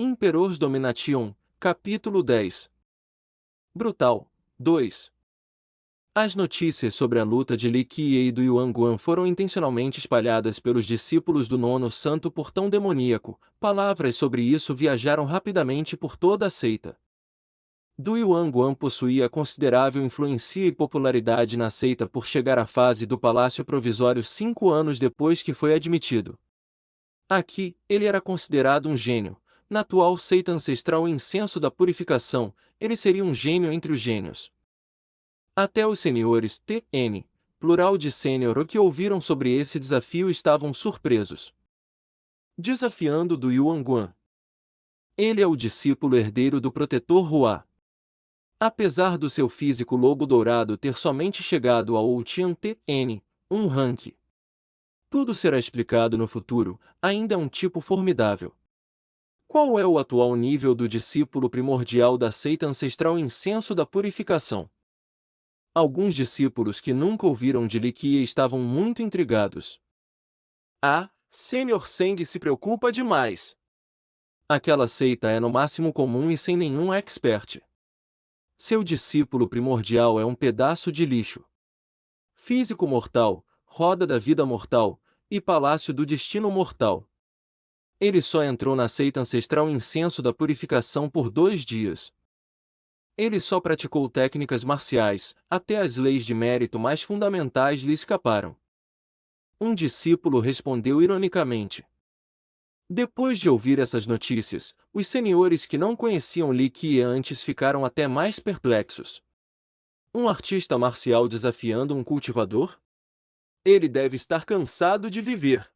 Imperors Domination, capítulo 10. Brutal. 2. As notícias sobre a luta de Li Qiye e do Yuan foram intencionalmente espalhadas pelos discípulos do Nono Santo Portão Demoníaco. Palavras sobre isso viajaram rapidamente por toda a seita. Du Yuan possuía considerável influência e popularidade na seita por chegar à fase do Palácio Provisório 5 anos depois que foi admitido. Aqui, ele era considerado um gênio. Na atual seita ancestral Incenso da Purificação, ele seria um gênio entre os gênios. Até os senhores TN, plural de sênior, o que ouviram sobre esse desafio estavam surpresos. Desafiando do Yuan. Ele é o discípulo herdeiro do protetor Hua. Apesar do seu físico lobo dourado ter somente chegado ao Ultian TN, um rank. Tudo será explicado no futuro, ainda é um tipo formidável. Qual é o atual nível do discípulo primordial da seita ancestral Incenso da Purificação? Alguns discípulos que nunca ouviram de Li Qiye estavam muito intrigados. Sênior Seng se preocupa demais. Aquela seita é no máximo comum e sem nenhum expert. Seu discípulo primordial é um pedaço de lixo. Físico mortal, roda da vida mortal, e palácio do destino mortal. Ele só entrou na seita ancestral Incenso da Purificação por 2 dias. Ele só praticou técnicas marciais, até as leis de mérito mais fundamentais lhe escaparam. Um discípulo respondeu ironicamente. Depois de ouvir essas notícias, os senhores que não conheciam Li Qiye antes ficaram até mais perplexos. Um artista marcial desafiando um cultivador? Ele deve estar cansado de viver.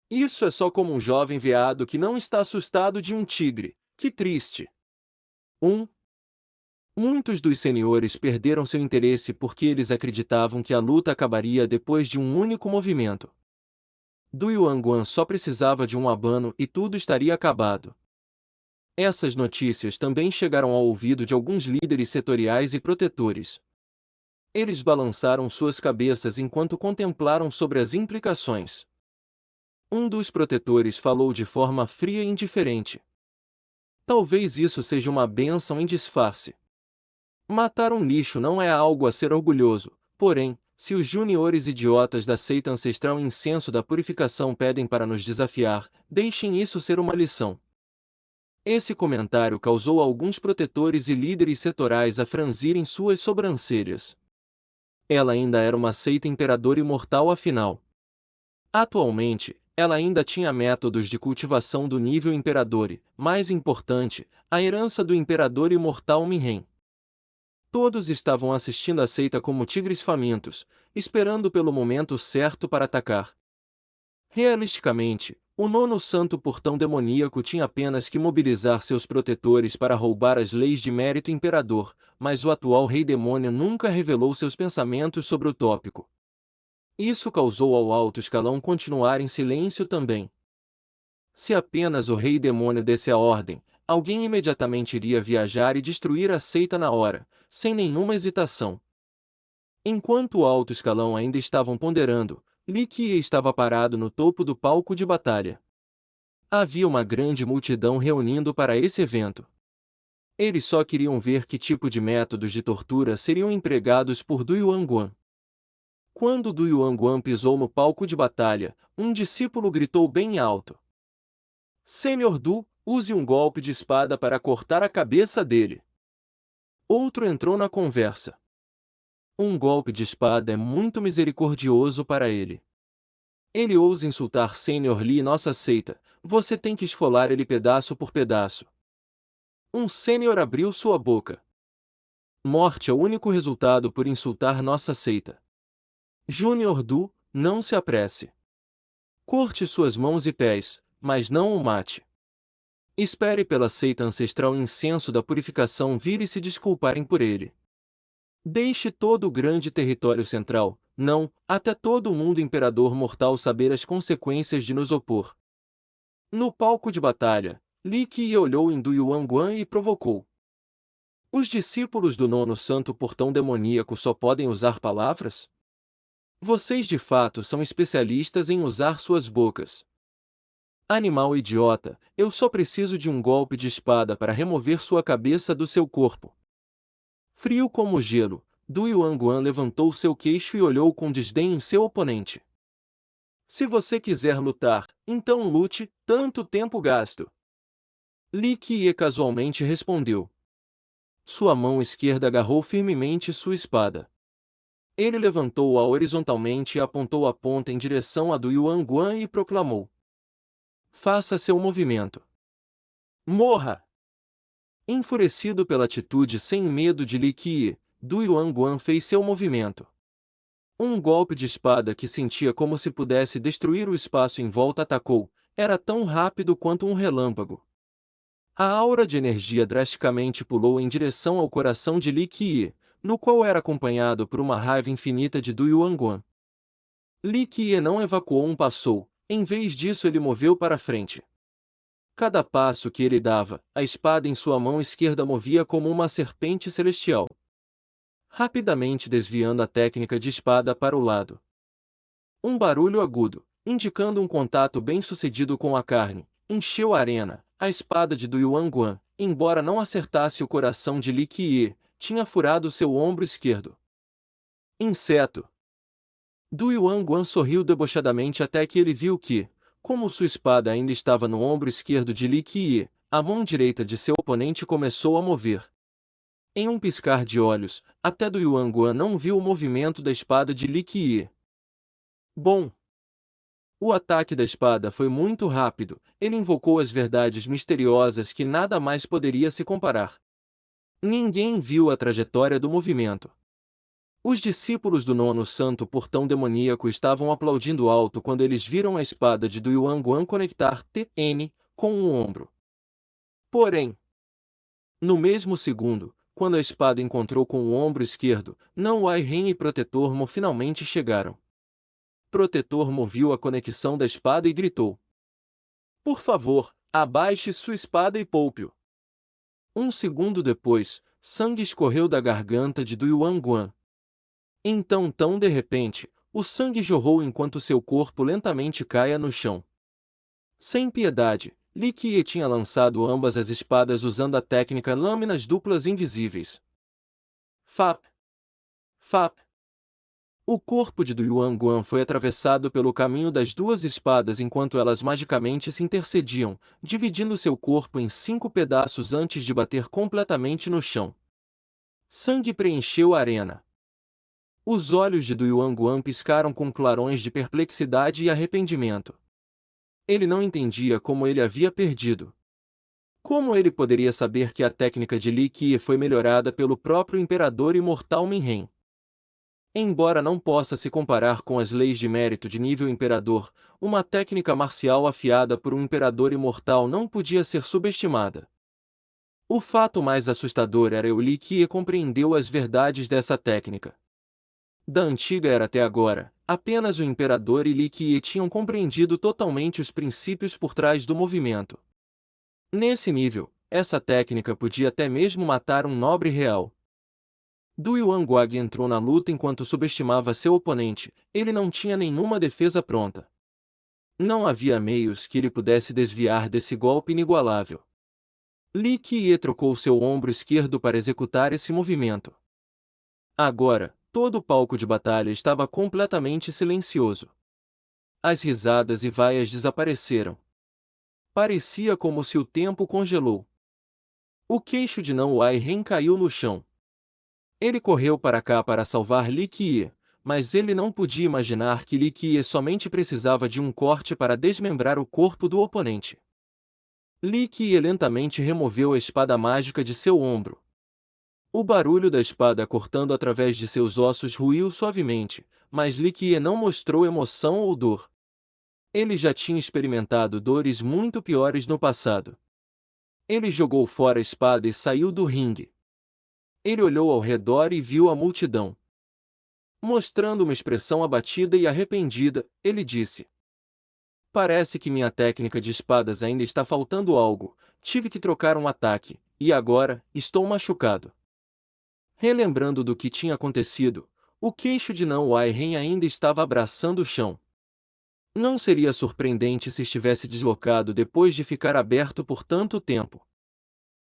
Isso é só como um jovem veado que não está assustado de um tigre. Que triste. Muitos dos senhores perderam seu interesse porque eles acreditavam que a luta acabaria depois de um único movimento. Du Yuan só precisava de um abano e tudo estaria acabado. Essas notícias também chegaram ao ouvido de alguns líderes setoriais e protetores. Eles balançaram suas cabeças enquanto contemplaram sobre as implicações. Um dos protetores falou de forma fria e indiferente. Talvez isso seja uma bênção em disfarce. Matar um lixo não é algo a ser orgulhoso, porém, se os juniores idiotas da seita ancestral Incenso da Purificação pedem para nos desafiar, deixem isso ser uma lição. Esse comentário causou alguns protetores e líderes setorais a franzirem suas sobrancelhas. Ela ainda era uma seita imperador imortal afinal. Atualmente, ela ainda tinha métodos de cultivação do nível imperador e, mais importante, a herança do imperador imortal Minhen. Todos estavam assistindo a seita como tigres famintos, esperando pelo momento certo para atacar. Realisticamente, o Nono Santo Portão Demoníaco tinha apenas que mobilizar seus protetores para roubar as leis de mérito imperador, mas o atual Rei Demônio nunca revelou seus pensamentos sobre o tópico. Isso causou ao alto escalão continuar em silêncio também. Se apenas o Rei Demônio desse a ordem, alguém imediatamente iria viajar e destruir a seita na hora, sem nenhuma hesitação. Enquanto o alto escalão ainda estavam ponderando, Li Qiye estava parado no topo do palco de batalha. Havia uma grande multidão reunindo para esse evento. Eles só queriam ver que tipo de métodos de tortura seriam empregados por Du Yuan. Quando Du Yuan pisou no palco de batalha, um discípulo gritou bem alto. Senhor Du, use um golpe de espada para cortar a cabeça dele. Outro entrou na conversa. Um golpe de espada é muito misericordioso para ele. Ele ousa insultar Senhor Li e nossa seita, você tem que esfolar ele pedaço por pedaço. Um sênior abriu sua boca. Morte é o único resultado por insultar nossa seita. Júnior Du, não se apresse. Corte suas mãos e pés, mas não o mate. Espere pela seita ancestral Incenso da Purificação vir e se desculparem por ele. Deixe todo o grande território central, não, até todo o mundo imperador mortal saber as consequências de nos opor. No palco de batalha, Li Qiye olhou em Du Yuan e provocou. Os discípulos do Nono Santo Portão Demoníaco só podem usar palavras? Vocês de fato são especialistas em usar suas bocas. Animal idiota, eu só preciso de um golpe de espada para remover sua cabeça do seu corpo. Frio como gelo, Du Yuanguan levantou seu queixo e olhou com desdém em seu oponente. Se você quiser lutar, então lute, tanto tempo gasto. Li Qiye casualmente respondeu. Sua mão esquerda agarrou firmemente sua espada. Ele levantou-a horizontalmente e apontou a ponta em direção a Du Yuanguan e proclamou. Faça seu movimento. Morra! Enfurecido pela atitude sem medo de Li Qiye, Du Yuanguan fez seu movimento. Um golpe de espada que sentia como se pudesse destruir o espaço em volta atacou, era tão rápido quanto um relâmpago. A aura de energia drasticamente pulou em direção ao coração de Li Qiye, no qual era acompanhado por uma raiva infinita de Du Yuanguan. Li Qiye não evacuou um passo, em vez disso ele moveu para frente. Cada passo que ele dava, a espada em sua mão esquerda movia como uma serpente celestial, rapidamente desviando a técnica de espada para o lado. Um barulho agudo, indicando um contato bem-sucedido com a carne, encheu a arena. A espada de Du Yuanguan, embora não acertasse o coração de Li Qiye, tinha furado seu ombro esquerdo. Inseto! Du Yuanguan sorriu debochadamente até que ele viu que, como sua espada ainda estava no ombro esquerdo de Li Qiye, a mão direita de seu oponente começou a mover. Em um piscar de olhos, até Du Yuanguan não viu o movimento da espada de Li Qiye. Bom! O ataque da espada foi muito rápido, ele invocou as verdades misteriosas que nada mais poderia se comparar. Ninguém viu a trajetória do movimento. Os discípulos do nono santo portão demoníaco estavam aplaudindo alto quando eles viram a espada de Du Yuanguan conectar TN com o ombro. Porém, no mesmo segundo, quando a espada encontrou com o ombro esquerdo, Não Wai Ren e Protetor Mo finalmente chegaram. Protetor Mo viu a conexão da espada e gritou. Por favor, abaixe sua espada e poupe-o. Um segundo depois, sangue escorreu da garganta de Du Yuanguan. Então, tão de repente, o sangue jorrou enquanto seu corpo lentamente caia no chão. Sem piedade, Li Qiye tinha lançado ambas as espadas usando a técnica lâminas duplas invisíveis. Fap! Fap! O corpo de Du Yuanguan foi atravessado pelo caminho das duas espadas enquanto elas magicamente se intercediam, dividindo seu corpo em 5 pedaços antes de bater completamente no chão. Sangue preencheu a arena. Os olhos de Du Yuanguan piscaram com clarões de perplexidade e arrependimento. Ele não entendia como ele havia perdido. Como ele poderia saber que a técnica de Li Qiye foi melhorada pelo próprio imperador imortal Minhen? Embora não possa se comparar com as leis de mérito de nível imperador, uma técnica marcial afiada por um imperador imortal não podia ser subestimada. O fato mais assustador era que Li Qiye compreendeu as verdades dessa técnica. Da antiga era até agora, apenas o imperador e Li Qiye tinham compreendido totalmente os princípios por trás do movimento. Nesse nível, essa técnica podia até mesmo matar um nobre real. Du Yuanguang entrou na luta enquanto subestimava seu oponente, ele não tinha nenhuma defesa pronta. Não havia meios que ele pudesse desviar desse golpe inigualável. Li Qiye trocou seu ombro esquerdo para executar esse movimento. Agora, todo o palco de batalha estava completamente silencioso. As risadas e vaias desapareceram. Parecia como se o tempo congelou. O queixo de Não Wai Ren caiu no chão. Ele correu para cá para salvar Li Qiye, mas ele não podia imaginar que Li Qiye somente precisava de um corte para desmembrar o corpo do oponente. Li Qiye lentamente removeu a espada mágica de seu ombro. O barulho da espada cortando através de seus ossos ruiu suavemente, mas Li Qiye não mostrou emoção ou dor. Ele já tinha experimentado dores muito piores no passado. Ele jogou fora a espada e saiu do ringue. Ele olhou ao redor e viu a multidão. Mostrando uma expressão abatida e arrependida, ele disse: Parece que minha técnica de espadas ainda está faltando algo, tive que trocar um ataque, e agora, estou machucado. Relembrando do que tinha acontecido, o queixo de Não Wai Ren ainda estava abraçando o chão. Não seria surpreendente se estivesse deslocado depois de ficar aberto por tanto tempo.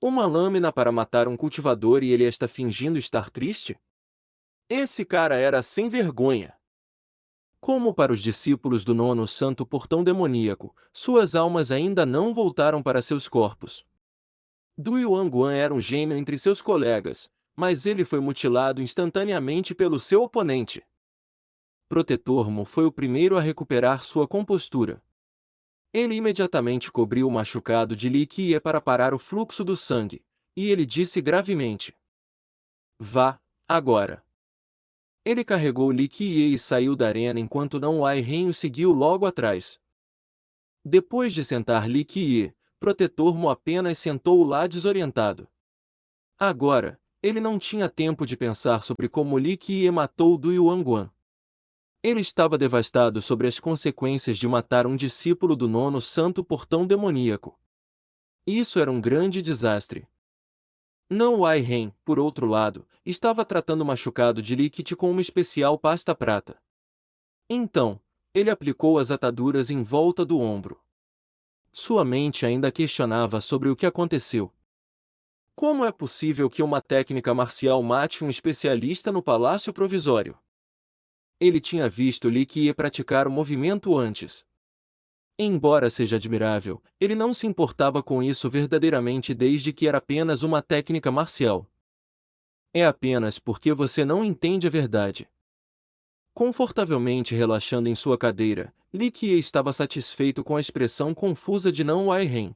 Uma lâmina para matar um cultivador e ele está fingindo estar triste? Esse cara era sem vergonha. Como para os discípulos do nono santo portão demoníaco, suas almas ainda não voltaram para seus corpos. Du Yuanguan era um gênio entre seus colegas, mas ele foi mutilado instantaneamente pelo seu oponente. Protetor Mo foi o primeiro a recuperar sua compostura. Ele imediatamente cobriu o machucado de Li Qiye para parar o fluxo do sangue, e ele disse gravemente: "Vá, agora." Ele carregou Li Qiye e saiu da arena enquanto Não Wai Ren o seguiu logo atrás. Depois de sentar Li Qiye, Protetor Mo apenas sentou-o lá desorientado. Agora, ele não tinha tempo de pensar sobre como Li Qiye matou Du Yuanguan. Ele estava devastado sobre as consequências de matar um discípulo do nono santo portão demoníaco. Isso era um grande desastre. Não Wai Ren, por outro lado, estava tratando o machucado de Li Qiye com uma especial pasta prata. Então, ele aplicou as ataduras em volta do ombro. Sua mente ainda questionava sobre o que aconteceu. Como é possível que uma técnica marcial mate um especialista no palácio provisório? Ele tinha visto Li Qiye praticar o movimento antes. Embora seja admirável, ele não se importava com isso verdadeiramente desde que era apenas uma técnica marcial. É apenas porque você não entende a verdade. Confortavelmente relaxando em sua cadeira, Li Qiye estava satisfeito com a expressão confusa de Não Wai Ren.